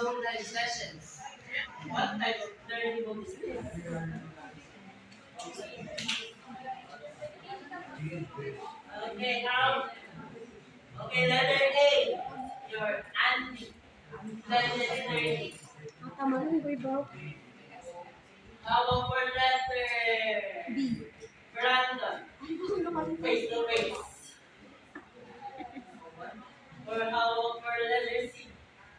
no live sessions. What type of learning mode is this? Okay, how? Okay, letter A. Your Andy. Letter learning. How about for letter B. Brandon? Face to face. Or how about for letter C?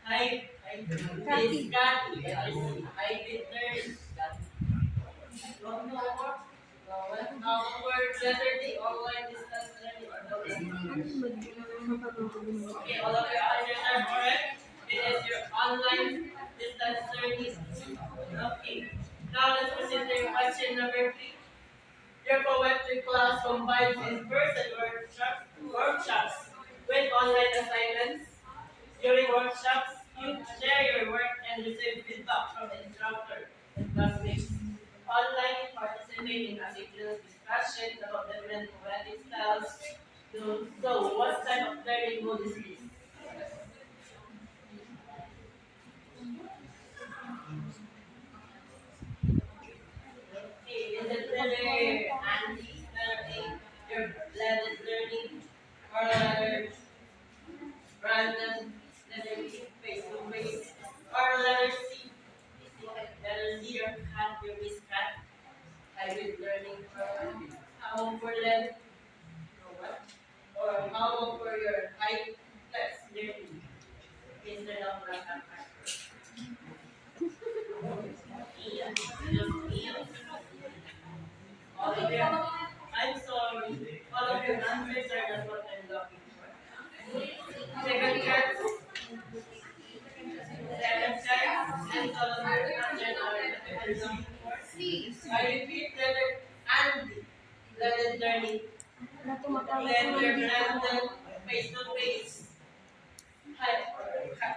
Miss Cathy. Letter C. Hybrid learning. No more. How about for letter D? Online distance learning or no? Okay, all of your answers are correct. It is your online distance learning. Okay. Now let's proceed to question number 3. Your poetry class combines in-person workshops with online assignments. During workshops, you share your work and receive feedback from the instructor and classmates. Online, participate in asynchronous discussions about different poetic styles. So, what type of learning mode is this? Okay, is it letter Andy, letter A, your blended learning, or letter Brandon, letter B, face to face, or letter C, your cat, your Miss Cat, hybrid learning, or how for letter, or how for your high flex learning, instead of random factor. All of your, I'm sorry, all of your answers are not what I'm looking for. Second chance, and all of your answers are what I'm looking for. I repeat, letter and letter learning, letter Brandon, face to face.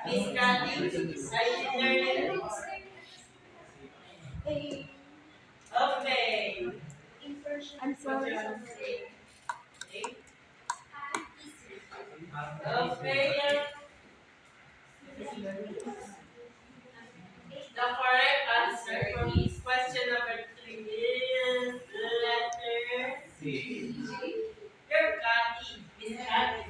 Miss Candy, I learning. Okay. I'm sorry. Okay. The correct answer for question number 3 is letter C. Your Cathy is happy.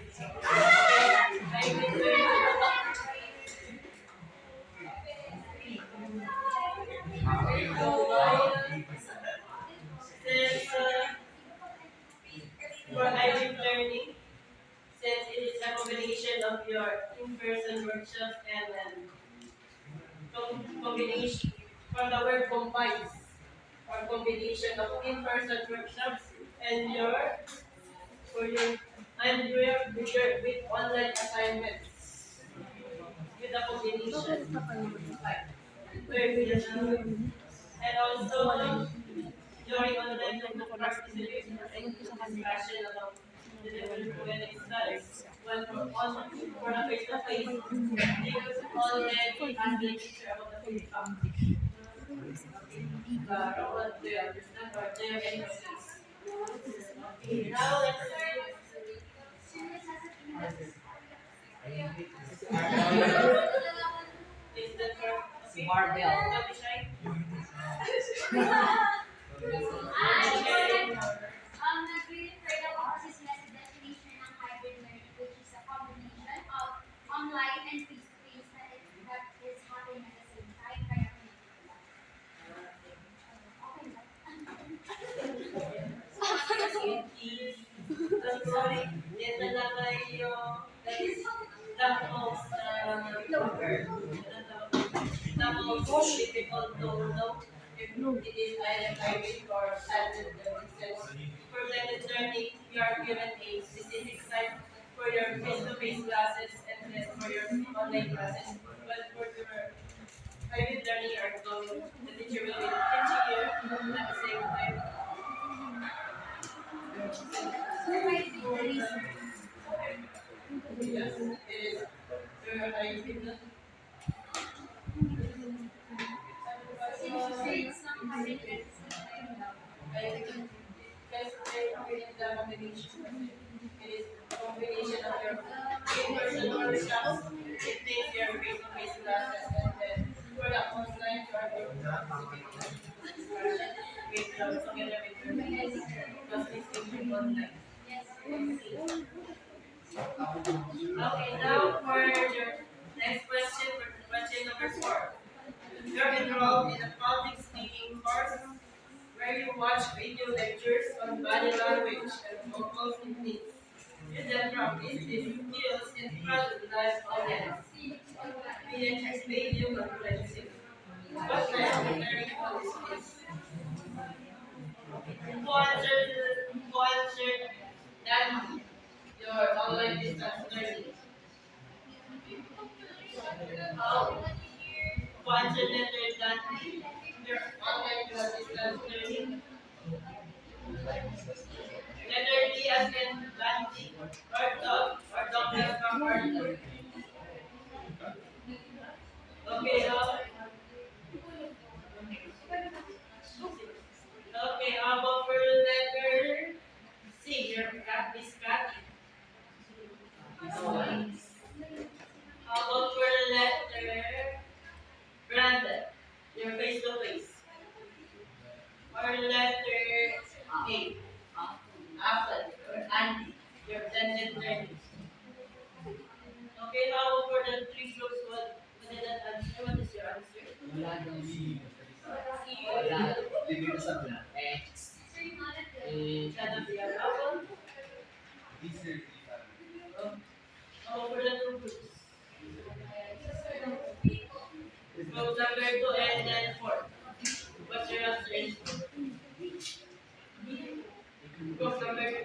I will since for hybrid learning, since it is a combination of your in-person workshops and combination from the word combines or combination of in-person workshops and your for your with online assignments with the combination where we and also during online participation and discussion about the different poetic styles. When for the face-to-face, they was already asked the teacher about the topic. What do you understand or do you have any questions? Okay, now let's is the Barbell. Nag-read for the process method definition ng hybrid learning, which is a combination of online and face-to-face that is happening at the same time. Kaya sorry, yan talaga yung that is the most difficult to know if it is either hybrid or standard learning. For blended learning, you are given a specific time for your face-to-face classes and then for your online classes. But for your hybrid learning, you are going, the teacher will be teaching you at the same time. Yes, it is. Your hybrid. It is a combination of your in-person workshops, it takes your face-to-face classes, This is skills in front of the live audience. We explain you what friendship. What type of learning policies? Who answered that your online distance learning? How? Who answered that your online distance learning? Letter D as in Gandhi or Douglas MacArthur. Okay, okay, how about for letter C, your cat is Cathy. How about for letter Brandon, your face to face? Or letter A, Apple or Andy, your blended learning. Okay, how about for the three groups? What did that answer? What is your answer? Shadow the apple. How about for the two groups? Group number 2 and then 4. What's your answer? Group number 2.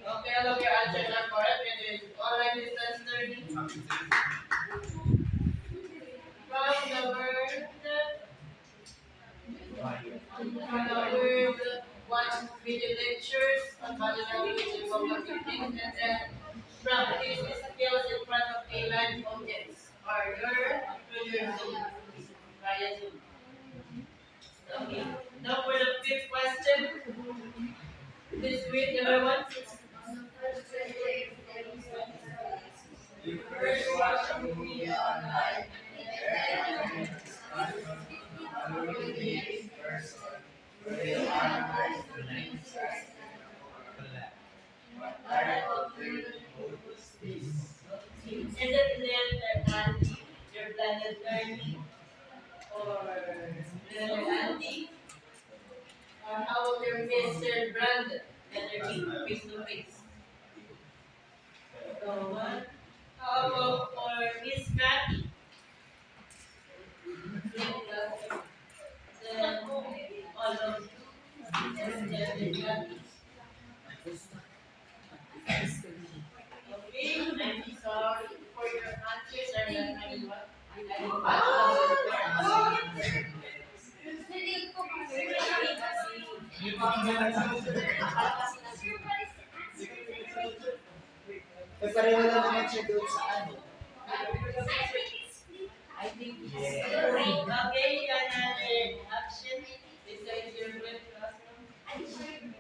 Okay, all of your answers are correct. It is online distance learning. From the word, watch video lectures on body language and vocabulary, and then practice skills in front of a live audience or through your Zoom, via Zoom. Okay. Now for the fifth question. This week, everyone. You first watch a movie online. Is it Leonard Andy, your blended learning, or Leonard Andy? Or how about your Mr. Brandon, letter B, face to face? So one. How about for Miss Cathy? Then all of you. Okay, I'm sorry for your answers are not having what? Eh, pareho lang naman siya doon sa ano. I think it's okay, another action besides your web classroom.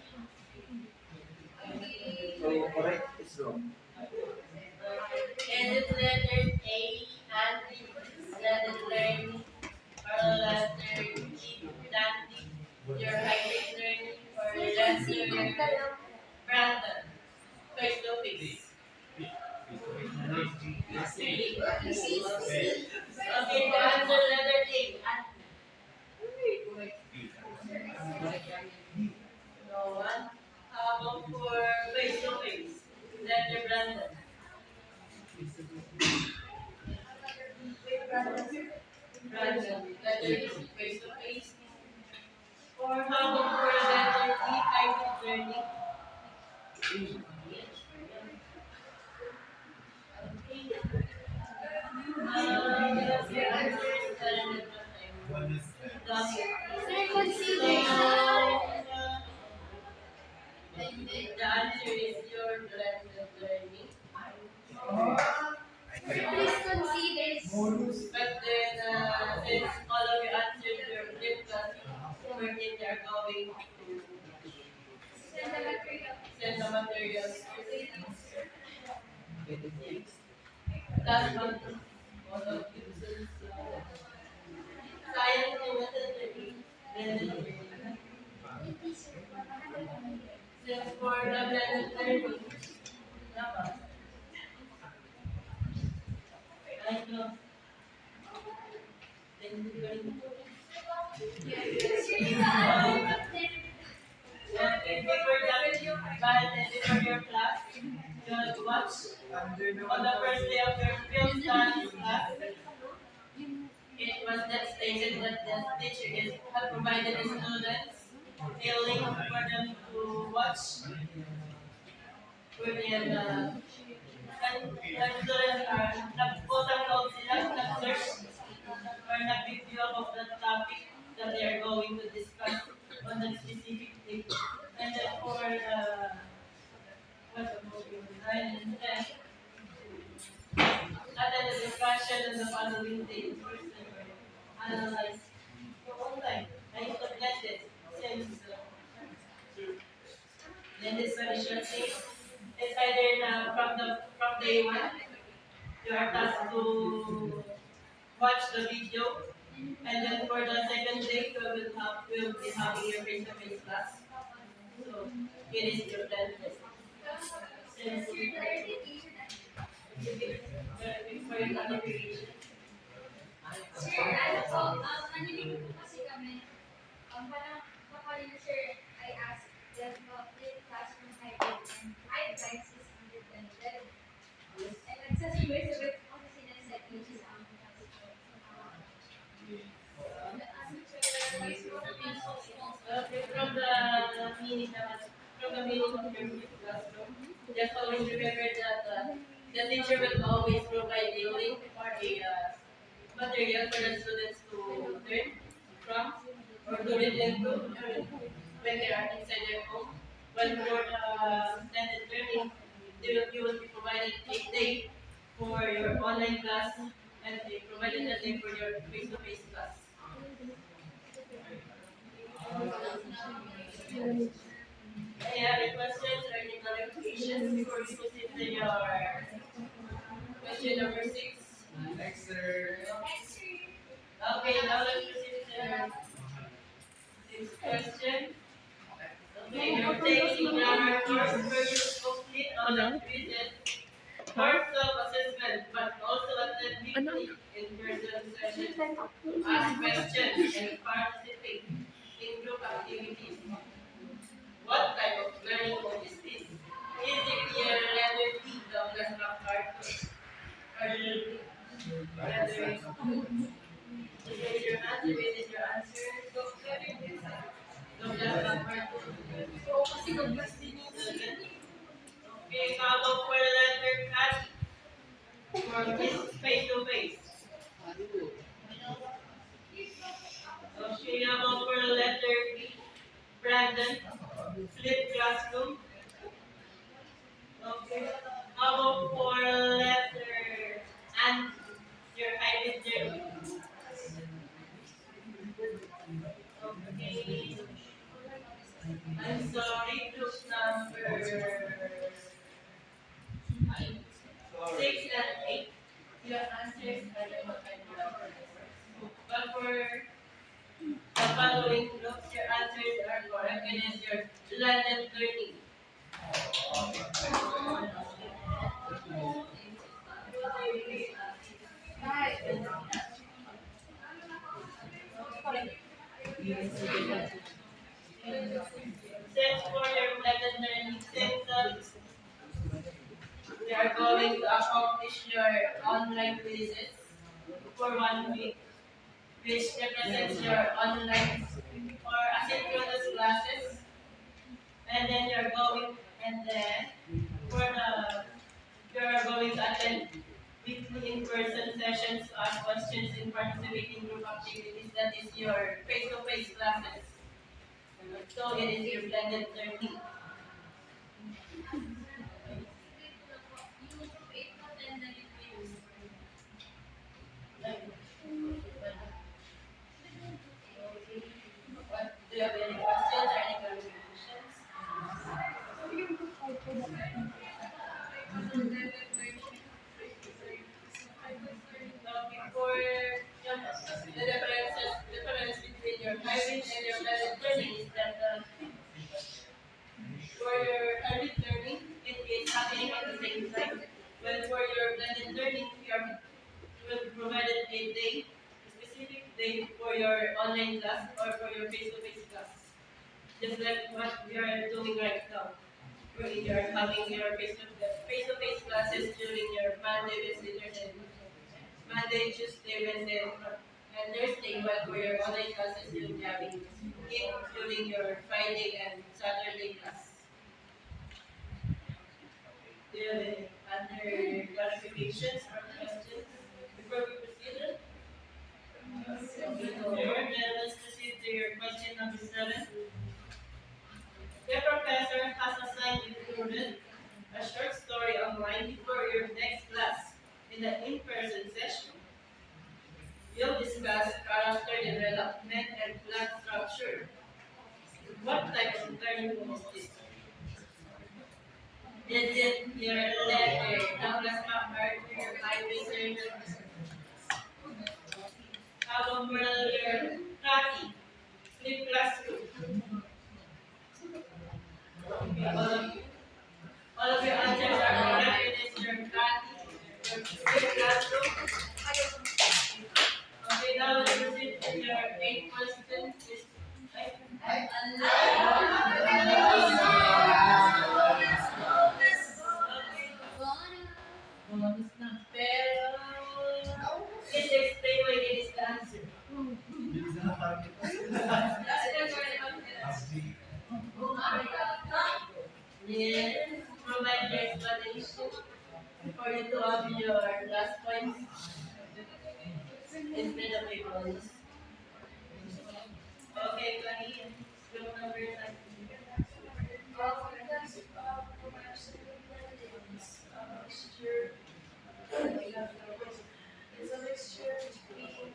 So, correct is wrong. Is it letter A, Andy, letter learning, or letter G, Dandy, your hybrid learning, or letter Brandon, face to face? Okay, the answer letter A, no one. How about for face to face? Letter Brandon. Brandon, letter E, face to face. Or how about for letter D, hybrid learning? Your answer is the answer is your blended learning. Please consider. But then, since all of you answered your flip classroom, where they are going to send the materials. Last month, all of you since science and methodology, blended learning. Since for the blended learning, dapat. I know. Blended learning. Okay, before that, before your class, you want to watch? On the first day of your field studies class, it was that stated that the teacher had provided the students a link for them to watch within and students are quote unquote sila nag-search or nag-review of the topic that they are going to discuss on that specific day. And then for what's the movie? 9 and 10, and then the discussion on the following day, analyze your own time. I used to blend it since then this solution says it's either from day one you are tasked to watch the video, and then for the second day we will be having your face-to-face class. So it is your plan. Since for your notification. Sir, ano po, naninig po kasi kami, parang kapag sir, I asked them split classroom hybrid and I advise is 110. And nagsasabay-sabay po kasi sinaset which is ang Okay, from the meaning of your classroom, just always remember that the teacher will always provide a link or a material for the students to learn from or to read into when they are inside their home. When for extended learning, you will be provided a day for your online class and they provided a day for your face-to-face class. Any other questions or any clarifications before we proceed to your question number 6? Next, sir. Okay, now let's proceed to the sixth question. Okay, you're taking grammar course where you complete on a treated course of assessment, but also attend weekly in-person sessions, ask questions, and participate in group activities. What type of learning mode is this? Is it your letter D, Douglas MacArthur? Or letter A? Is your answer? Is your answer? Douglas MacArthur. Kasi Douglas din yung okay, how about for letter Cat? For this face-to-face. Okay, how about for letter B? Brandon? Flip classroom. Okay. How about for letter and your hybrid journey? Okay. I'm sorry, group number 6 and 8. Your answers are the but for the following groups, your answers are correct and it's your blended learning. Since for your blended learning, since we are going to accomplish your online quizzes for 1 week, which represents your online or asynchronous classes, and then for the you're going to attend weekly in-person sessions to ask questions and participate in group activities. That is your face-to-face classes. So it is your blended learning. What, do you have any questions or any clarifications? Okay, for the difference between your hybrid and your blended learning is that for your hybrid learning, it is happening at the same time. When for your blended learning, you will be provided a day, a specific day for your online class or for your face-to-face class. Just like what we are doing right now. wherein you are having your face-to-face classes during your Monday, Wednesday, Thursday, Monday, Tuesday, Wednesday, and Thursday, but for your online classes, you'll be having including your Friday and Saturday class. Do you have any other clarifications or questions before we proceed? Okay, no more. Then let's proceed to your question number 7. The professor has assigned included a short story online before your next class in the in-person session. You'll discuss character development and plot structure. What type of learning is this? Is it your letter, Douglas MacArthur, your hybrid learning? How about your Kati, flip classroom? Okay, all of your answers are correct. It is your Kati, your flip classroom. Okay, now let's proceed to your 8th question. Bonus na. Pero, please explain why it is the answer. Yes, provide your explanation for you to have your last points instead of a bonus. Okay, Connie, group number 9. It's a mixture between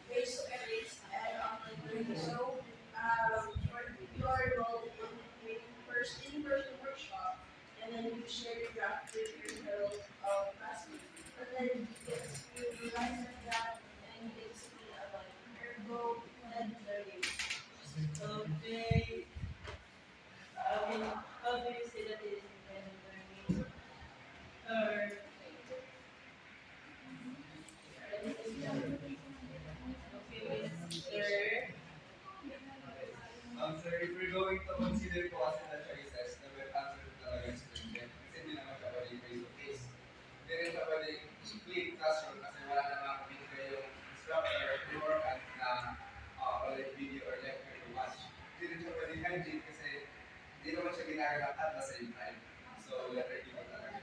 face-to-face and online learning. So, for your role in in-person workshop, and then you share your draft with your fellow classmates. But then you revise that and you get to be your goal and learning. Okay. How do you say that it is independent learning? Or okay, Mr. Sir, if we're going to consider po kasi na choices, na may answer talaga yung student, kasi hindi naman siya pwede face-to-face. Hindi rin siya pwede split classroom kasi wala namang binigay yung instructor beforehand na ulit video or lecture to watch. Hindi rin siya pwede hybrid kasi hindi naman siya ginagawa at the same time. So, letter D po talaga.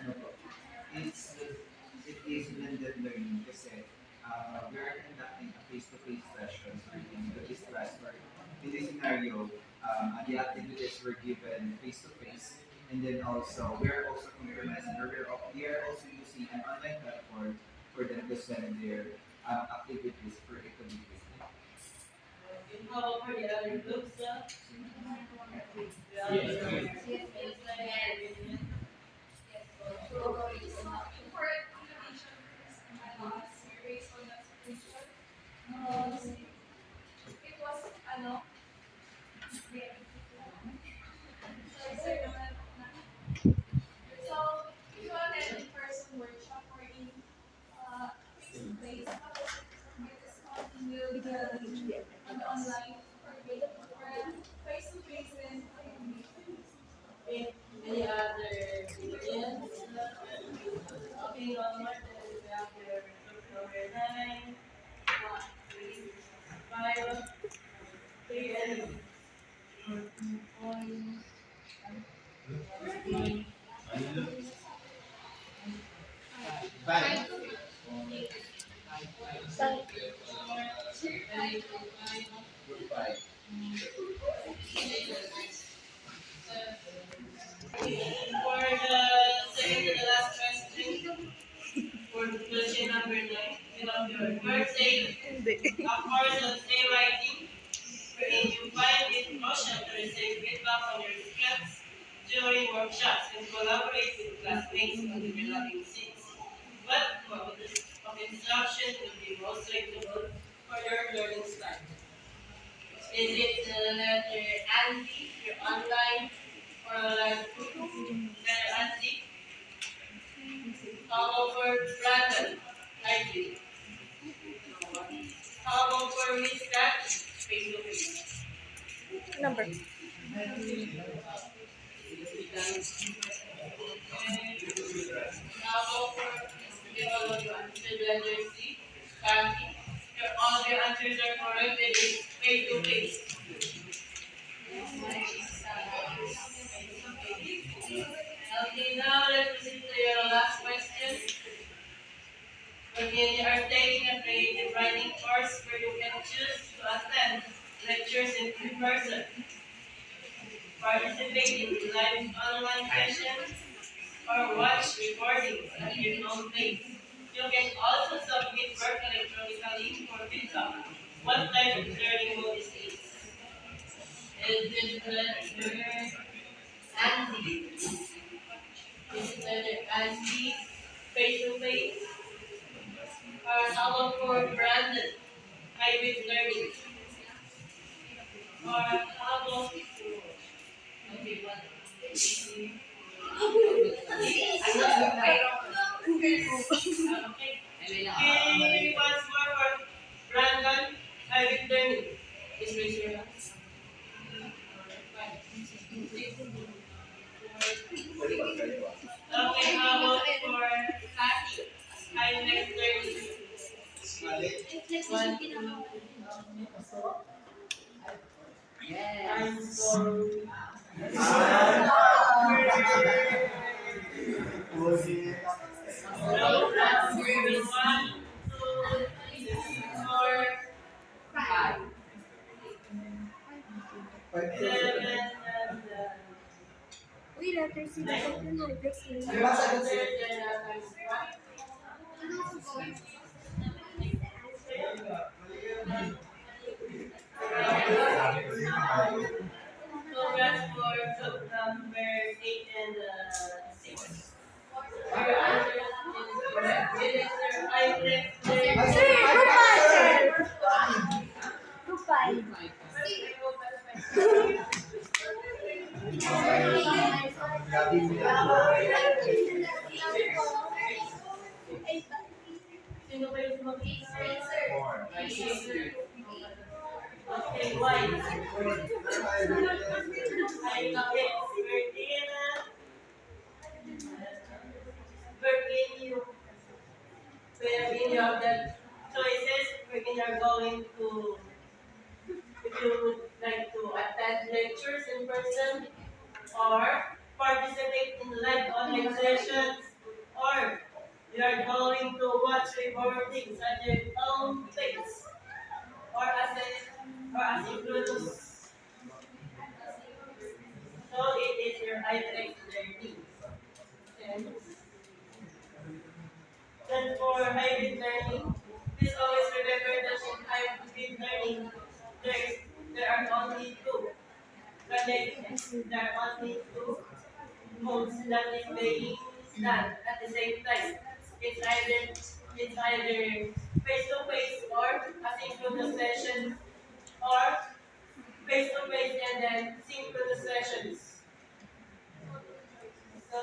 Ano po, it is blended learning kasi we are conducting a face-to-face session in this class where in this scenario, the activities were given face-to-face and then also we are also compromising or we are also using an online platform for them to send their activities for it to be visible. Okay, how about for the other groups? It was, ano, so, if you attend in-person workshop or in face-to-face, you will on online or face-to-face and Okay, any other opinions? Okay, one more. Then we have your group number 9, 1, 3, 5, 3, and 4, 3, Bye. 5, Goodbye. For the second to the last question, for question number 9, you have your first aid, a course on playwriting, wherein you find it crucial to receive feedback on your scripts during workshops and collaborate with classmates on developing scenes. What mode of instruction would be most suitable for your learning style? Is it the letter Andy, your online, or like letter Andy? How about for Brandon? Hybrid. How about for Miss Kat? Face to face. Number. How about for all of you answered letter C? Kathy? All of your answers are correct. It is face to face. Okay, now let's proceed to your last question. When you are taking a creative writing course where you can choose to attend lectures in person, participate in live online sessions, or watch recordings at your own pace. You can also submit work electronically for feedback. What type of learning mode is this? Is this letter Andy? Is it letter Andy face to face? Or how about for Brandon? Hybrid learning. Or how about okay, what? Okay. Okay, once more for Brandon, hybrid learning. Please raise your hand. Okay, how about for Kathy? Hybrid learning. One, two, I'm sorry. No, that's really 1, 2, 3, 4, 5. 11 and Uy, letter C. Dapat yun, letter C. so that's for group number 8 and 6. Your answer is correct. It is your hybrid learning. Sir, group 5, sir. Group 5. Sino ba yung sumagot? Sir. Okay, why? Ay, bakit? Virginia, you have the choices. Virginia are going to, if you would like to attend lectures in person, or participate in live online sessions, or you are going to watch recordings at your own pace, or asynchronous. So it is your hybrid learning. Then for hybrid learning, please always remember that in hybrid learning, there are only two. There are only two modes that is being done at the same time. It's either face to face or asynchronous sessions, or face to face and then synchronous sessions. So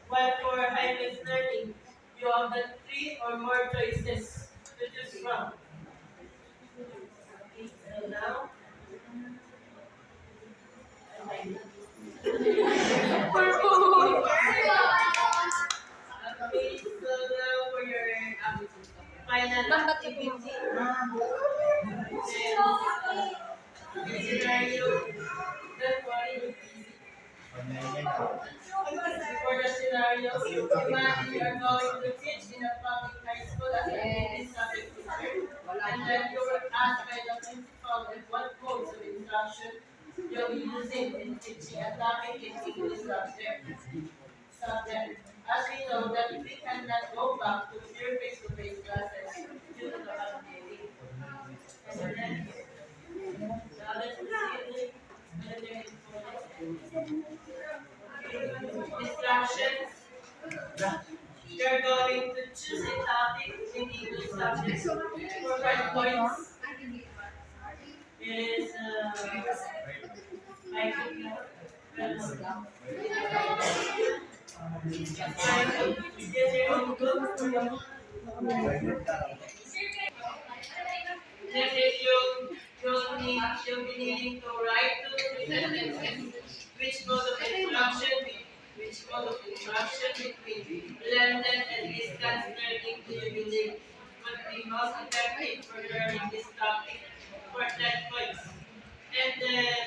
while for hybrid learning, you have the 3 or more choices to choose from. Okay, so now okay, so now for your final activity. This scenario, don't worry. For the scenario, imagine you are going to teach in a public high school as an English subject teacher, and then you were asked by the principal at what modes of instruction you'll be using in teaching a topic in English subject. As we know that we cannot go back to pure face-to-face classes due to the pandemic. And then, now let's proceed with instructions. You're going to choose a topic in English subject for 5 points. It is I think Next is you'll be needing to write two sentences. Which mode of instruction between blended and distance learning do you believe would be most effective for learning this topic for 10 points? And then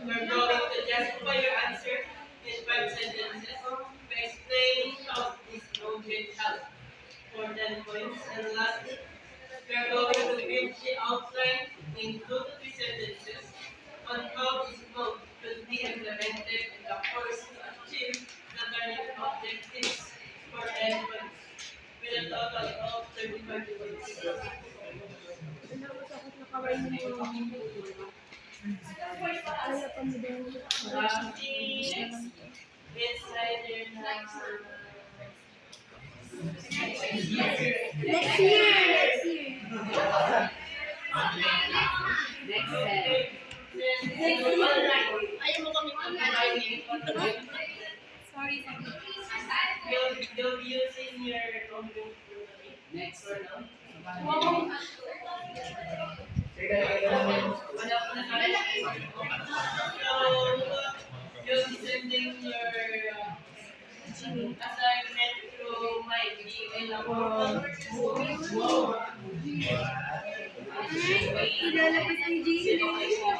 you're going to justify your answer in 5 sentences by explaining how this mode will help for 10 points. And lastly, we're going to briefly outline in 2 to 3 sentences on how this mode could be implemented in the course to achieve the learning objectives for 10 points, with a total of 35 points. Next, it's either Next year. Ayaw mo kami Sorry. You'll be using your computer next or no? So, you'll be sending your assignment through my email Ilalabas ang Gmail.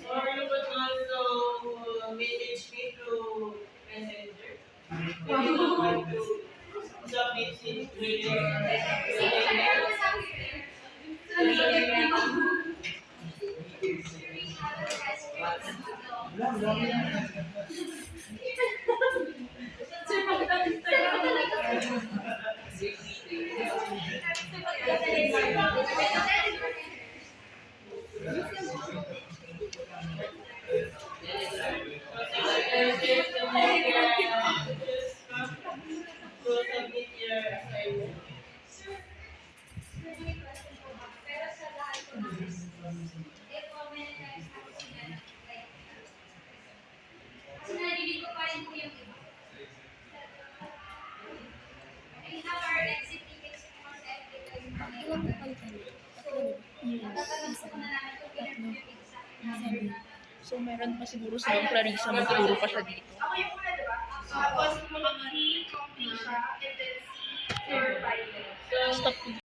or you could also message me through Messenger. If you don't want to submit it with your to submit your assignment. Pero sa lahat ko naman, i-comment na yung sabi niya, like, kasi narinig ko pa rin po yung iba. We have our exit tickets for sa FPK. So, tatanong po na namin kung kailan po yung exam. So, meron pa siguro si Ma'am Clarissa, magturo pa siya dito. Ako yung una, diba? Tapos, mag-C, copy siya, and then C, supervisor. Stop